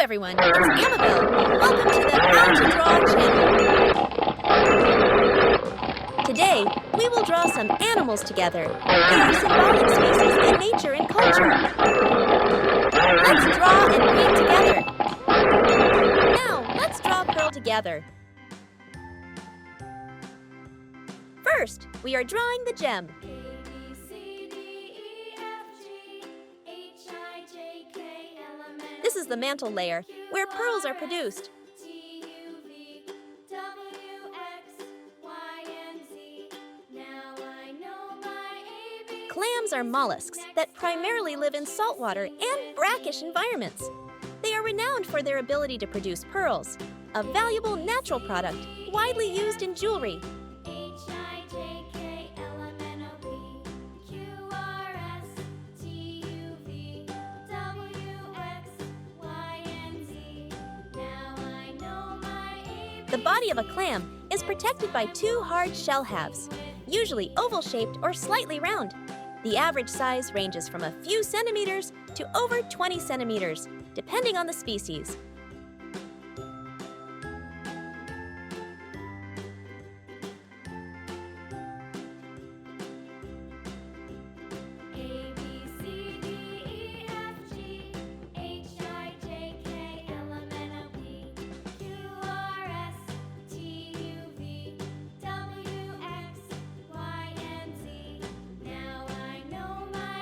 everyone, it's Annabelle. Welcome to the How to Draw channel. Today, we will draw some animals together. They are symbolic species in nature and culture. Let's draw and paint together. Now, let's draw Pearl together. First, we are drawing the gem. This is the mantle layer, where pearls are produced. Clams are mollusks that primarily live in saltwater and brackish environments. They are renowned for their ability to produce pearls, a valuable natural product widely used in jewelry. The body of a clam is protected by two hard shell halves, usually oval-shaped or slightly round. The average size ranges from a few centimeters to over 20 centimeters, depending on the species.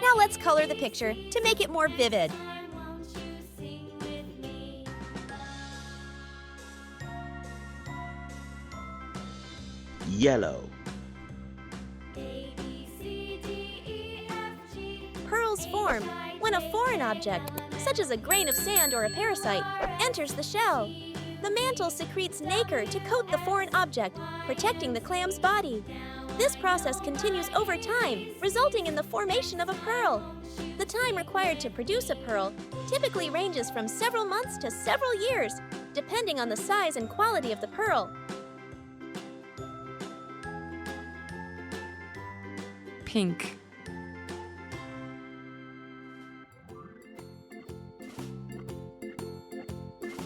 Now let's color the picture to make it more vivid. Yellow. Pearls form when a foreign object, such as a grain of sand or a parasite, enters the shell. The mantle secretes nacre to coat the foreign object, protecting the clam's body. This process continues over time, resulting in the formation of a pearl. The time required to produce a pearl typically ranges from several months to several years, depending on the size and quality of the pearl. Pink.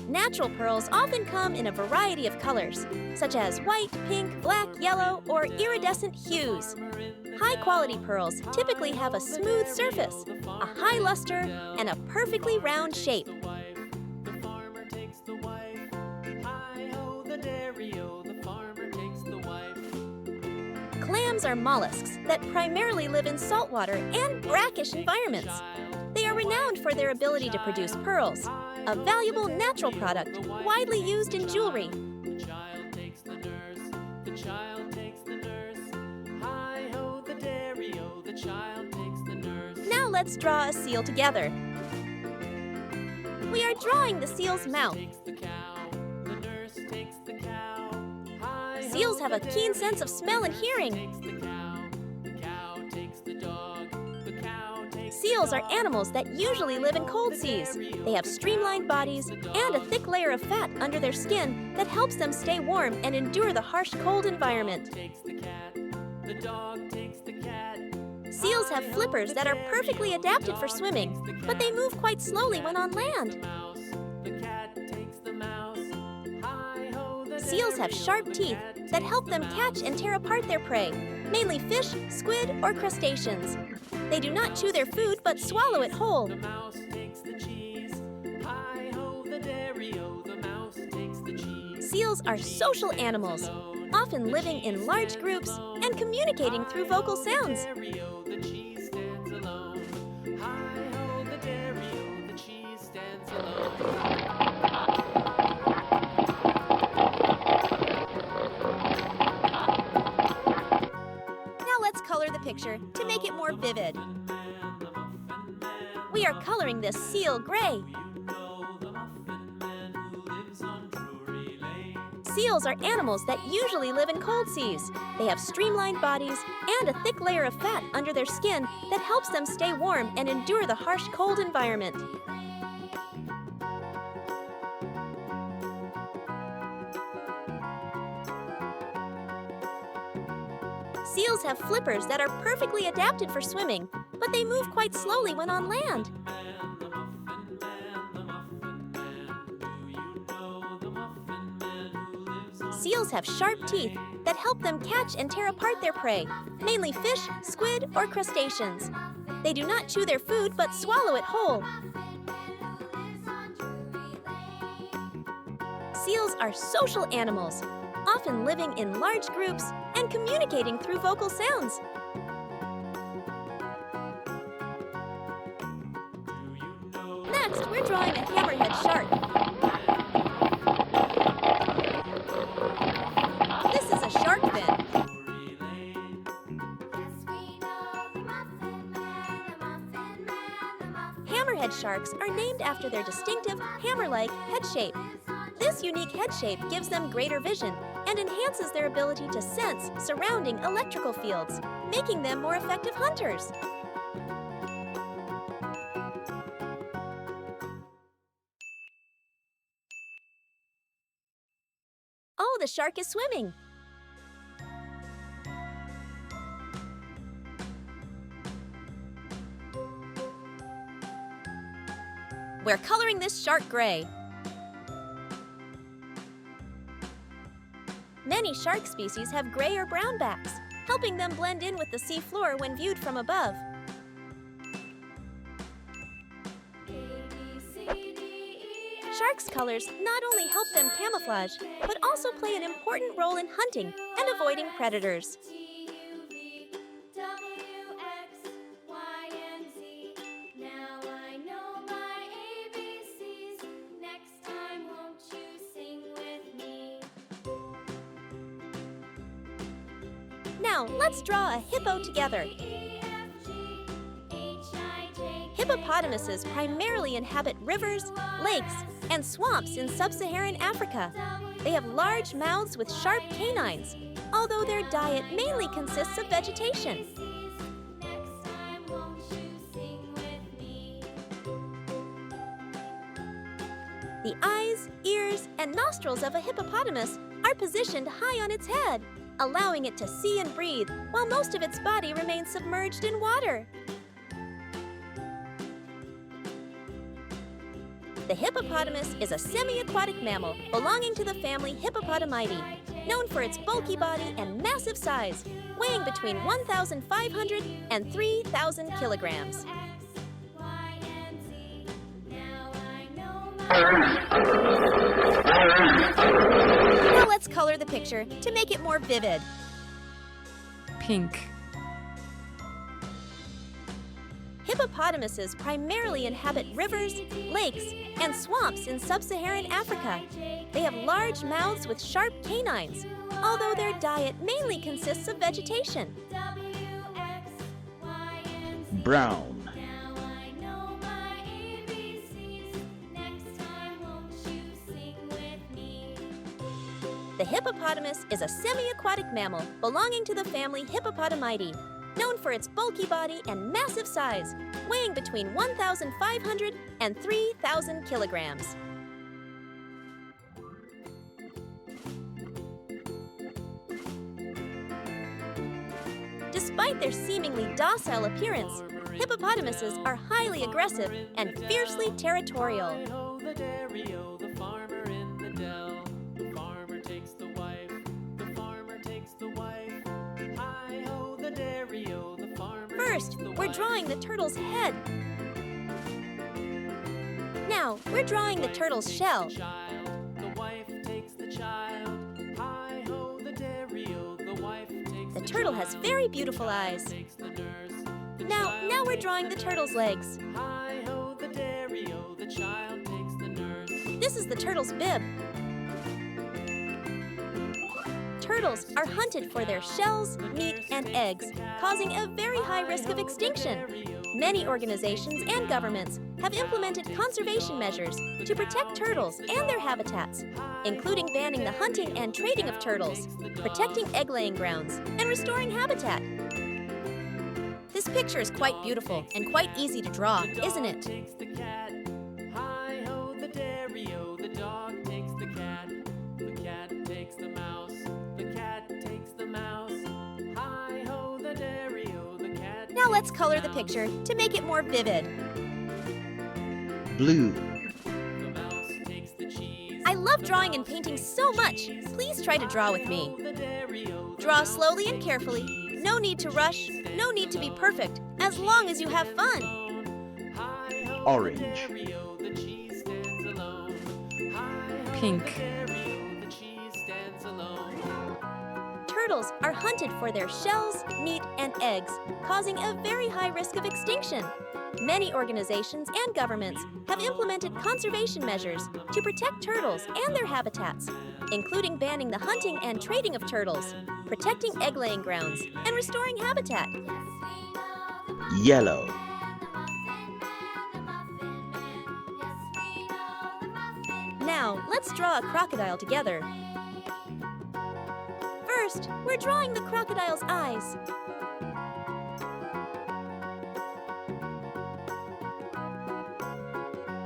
Natural pearls often come in a variety of colors, such as white, pink, black, yellow, or iridescent hues. High-quality pearls typically have a smooth surface, a high luster, and a perfectly round shape. Clams are mollusks that primarily live in saltwater and brackish environments. They are renowned for their ability to produce pearls, a valuable natural product widely used in jewelry. Now let's draw a seal together. We are drawing the seal's mouth. Seals have a keen sense of smell and hearing. Seals are animals that usually live in cold seas. They have streamlined bodies and a thick layer of fat under their skin that helps them stay warm and endure the harsh cold environment. Seals have flippers that are perfectly adapted for swimming, but they move quite slowly when on land. Seals have sharp teeth that help them catch and tear apart their prey, mainly fish, squid, or crustaceans. They do not chew their food, but swallow it whole. Seals are social animals, often living in large groups and communicating through vocal sounds. Color the picture to make it more vivid. We are coloring this seal gray. Seals are animals that usually live in cold seas. They have streamlined bodies and a thick layer of fat under their skin that helps them stay warm and endure the harsh cold environment. Seals have flippers that are perfectly adapted for swimming, but they move quite slowly when on land. Seals have sharp teeth that help them catch and tear apart their prey, mainly fish, squid, or crustaceans. They do not chew their food but swallow it whole. Seals are social animals, often living in large groups and communicating through vocal sounds. Next, we're drawing a hammerhead shark. This is a shark fin. Hammerhead sharks are named after their distinctive hammer-like head shape. This unique head shape gives them greater vision and enhances their ability to sense surrounding electrical fields, making them more effective hunters. Oh, the shark is swimming. We're coloring this shark gray. Many shark species have gray or brown backs, helping them blend in with the sea floor when viewed from above. Sharks' colors not only help them camouflage, but also play an important role in hunting and avoiding predators. Now, let's draw a hippo together. Hippopotamuses primarily inhabit rivers, lakes, and swamps in sub-Saharan Africa. They have large mouths with sharp canines, although their diet mainly consists of vegetation. The eyes, ears, and nostrils of a hippopotamus are positioned high on its head, allowing it to see and breathe while most of its body remains submerged in water. The hippopotamus is a semi-aquatic mammal belonging to the family Hippopotamidae, known for its bulky body and massive size, weighing between 1,500 and 3,000 kilograms. Now let's color the picture to make it more vivid. Pink. Hippopotamuses primarily inhabit rivers, lakes, and swamps in sub-Saharan Africa. They have large mouths with sharp canines, although their diet mainly consists of vegetation. Brown. The hippopotamus is a semi-aquatic mammal belonging to the family Hippopotamidae, known for its bulky body and massive size, weighing between 1,500 and 3,000 kilograms. Despite their seemingly docile appearance, hippopotamuses are highly aggressive and fiercely territorial. First, we're drawing the turtle's head. Now, we're drawing the turtle's shell. The turtle has very beautiful eyes. Now we're drawing the turtle's legs. This is the turtle's bib. Turtles are hunted for their shells, meat, and eggs, causing a very high risk of extinction. Many organizations and governments have implemented conservation measures to protect turtles and their habitats, including banning the hunting and trading of turtles, protecting egg-laying grounds, and restoring habitat. This picture is quite beautiful and quite easy to draw, isn't it? Now let's color the picture to make it more vivid. Blue. I love drawing and painting so much. Please try to draw with me. Draw slowly and carefully. No need to rush. No need to be perfect, as long as you have fun. Orange. Pink. Turtles are hunted for their shells, meat, and eggs, causing a very high risk of extinction. Many organizations and governments have implemented conservation measures to protect turtles and their habitats, including banning the hunting and trading of turtles, protecting egg-laying grounds, and restoring habitat. Yellow. Now, let's draw a crocodile together. First, we're drawing the crocodile's eyes.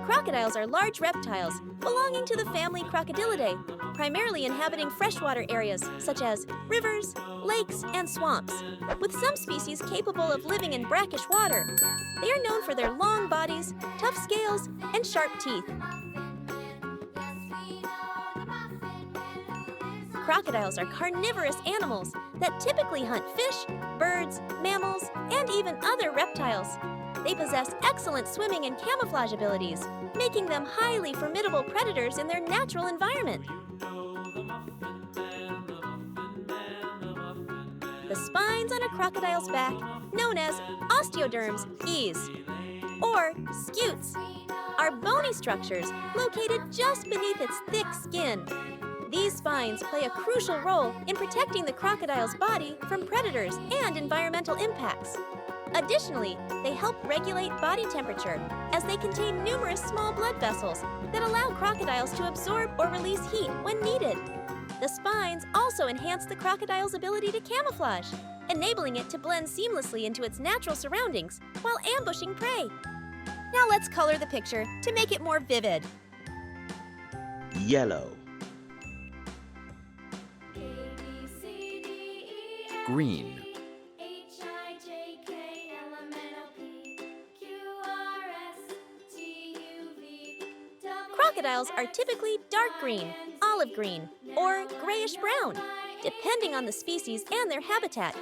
Crocodiles are large reptiles belonging to the family Crocodilidae, primarily inhabiting freshwater areas such as rivers, lakes, and swamps, with some species capable of living in brackish water. They are known for their long bodies, tough scales, and sharp teeth. Crocodiles are carnivorous animals that typically hunt fish, birds, mammals, and even other reptiles. They possess excellent swimming and camouflage abilities, making them highly formidable predators in their natural environment. The spines on a crocodile's back, known as osteoderms, or scutes, are bony structures located just beneath its thick skin. These spines play a crucial role in protecting the crocodile's body from predators and environmental impacts. Additionally, they help regulate body temperature as they contain numerous small blood vessels that allow crocodiles to absorb or release heat when needed. The spines also enhance the crocodile's ability to camouflage, enabling it to blend seamlessly into its natural surroundings while ambushing prey. Now let's color the picture to make it more vivid. Yellow. Green. Crocodiles are typically dark green, olive green, or grayish-brown, depending on the species and their habitat.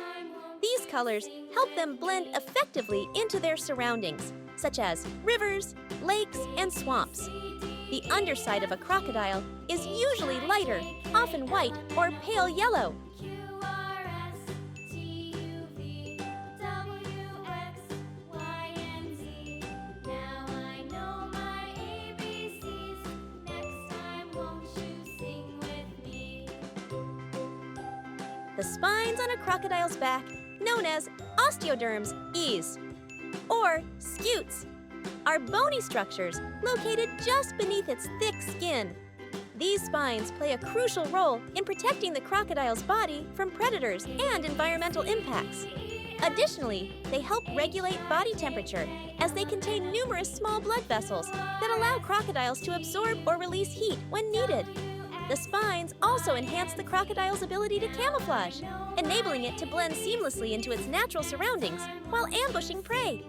These colors help them blend effectively into their surroundings, such as rivers, lakes, and swamps. The underside of a crocodile is usually lighter, often white or pale yellow. The spines on a crocodile's back, known as osteoderms, or scutes, are bony structures located just beneath its thick skin. These spines play a crucial role in protecting the crocodile's body from predators and environmental impacts. Additionally, they help regulate body temperature as they contain numerous small blood vessels that allow crocodiles to absorb or release heat when needed. The spines also enhance the crocodile's ability to camouflage, enabling it to blend seamlessly into its natural surroundings while ambushing prey.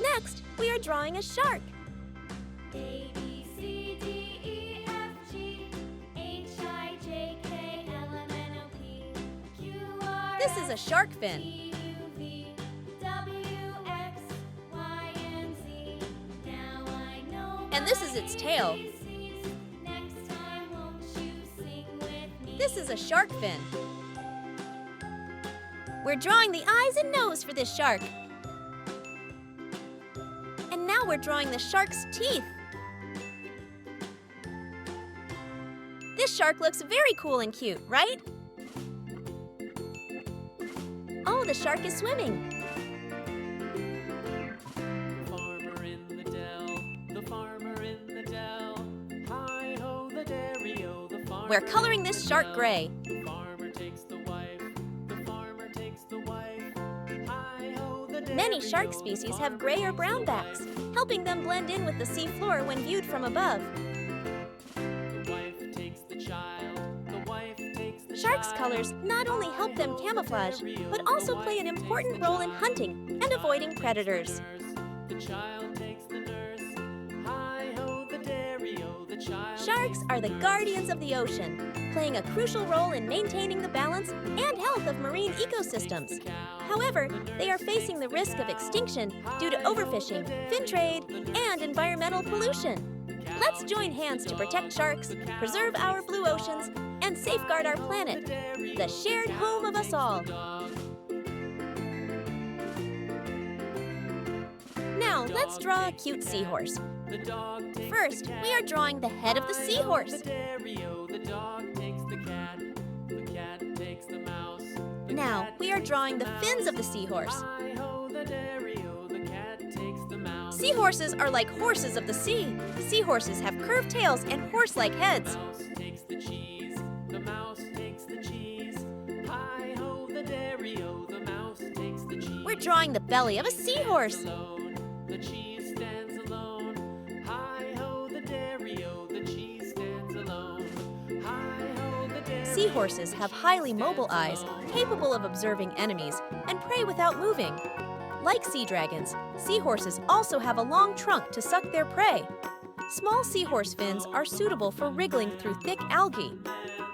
Next, we are drawing a shark. This is a shark fin. And this is its tail. This is a shark fin. We're drawing the eyes and nose for this shark. And now we're drawing the shark's teeth. This shark looks very cool and cute, right? Oh, the shark is swimming. We're coloring this shark gray. Many shark species have gray or brown backs, helping them blend in with the sea floor when viewed from above. Sharks' colors not only help them camouflage, but also play an important role in hunting and avoiding predators. Sharks are the guardians of the ocean, playing a crucial role in maintaining the balance and health of marine ecosystems. However, they are facing the risk of extinction due to overfishing, fin trade, and environmental pollution. Let's join hands to protect sharks, preserve our blue oceans, and safeguard our planet, the shared home of us all. Now, let's draw a cute seahorse. First, we are drawing the head of the seahorse. Now, we are drawing the fins of the seahorse. Seahorses are like horses of the sea. Seahorses have curved tails and horse-like heads. We're drawing the belly of a seahorse. Seahorses have highly mobile eyes, capable of observing enemies, and prey without moving. Like sea dragons, seahorses also have a long trunk to suck their prey. Small seahorse fins are suitable for wriggling through thick algae.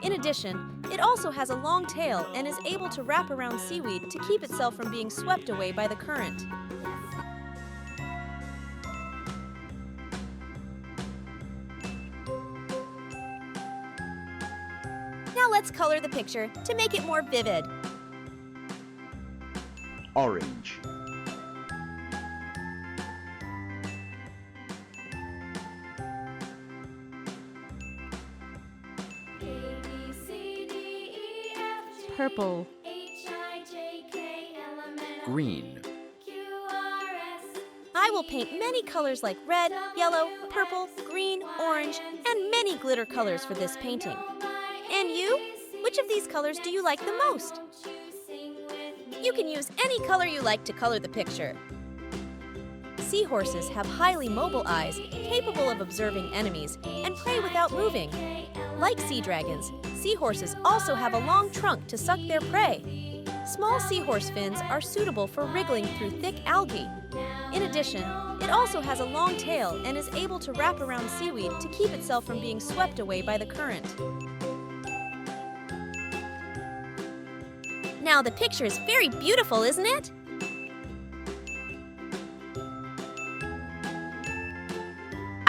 In addition, it also has a long tail and is able to wrap around seaweed to keep itself from being swept away by the current. Now let's color the picture to make it more vivid. Orange. Purple. Green. I will paint many colors like red, yellow, purple, green, orange, and many glitter colors for this painting. And you? Which of these colors do you like the most? You can use any color you like to color the picture. Seahorses have highly mobile eyes, capable of observing enemies, and prey without moving. Like sea dragons, seahorses also have a long trunk to suck their prey. Small seahorse fins are suitable for wriggling through thick algae. In addition, it also has a long tail and is able to wrap around seaweed to keep itself from being swept away by the current. Now the picture is very beautiful, isn't it?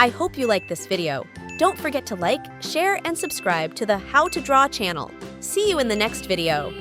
I hope you liked this video. Don't forget to like, share, and subscribe to the How to Draw channel. See you in the next video.